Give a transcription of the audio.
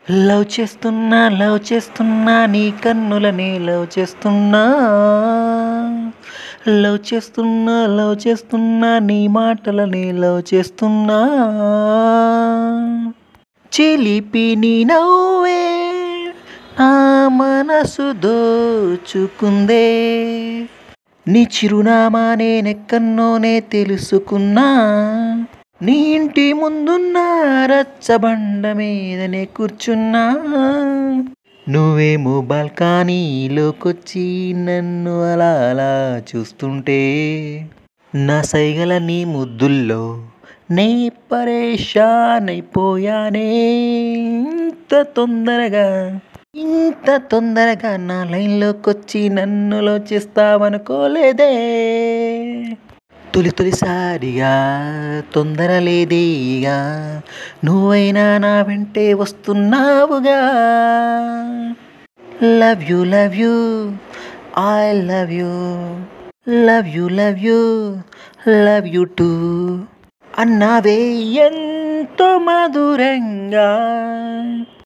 Love చేస్తున్నా నీ కన్నులనే love చేస్తున్నా. లవ్ చేస్తున్నా నీ మాటలనే లవ్ చేస్తున్నా. చిలిపి నీ నవ్వే నా మనసు దోచుకుందే. నీ చిరునామా నేనెక్కన్నోనే తెలుసుకున్నా. నీ ఇంటి ముందున్న రచ్చబండ మీదనే కూర్చున్నా. నువ్వేమో బాల్కనీలోకొచ్చి నన్ను అలా అలా చూస్తుంటే నా సైగల నీ ముద్దుల్లో నే పరేషాన్ అయిపోయానే. ఇంత తొందరగా నా లైన్లోకొచ్చి నన్ను లవ్ చేస్తావనుకోలేదే. తొలిసారిగా తొందర లేదేగా, నువ్వైనా నా వెంటే వస్తున్నావుగా. Love you I love you, love you too అన్నావే ఎంతో మధురంగా.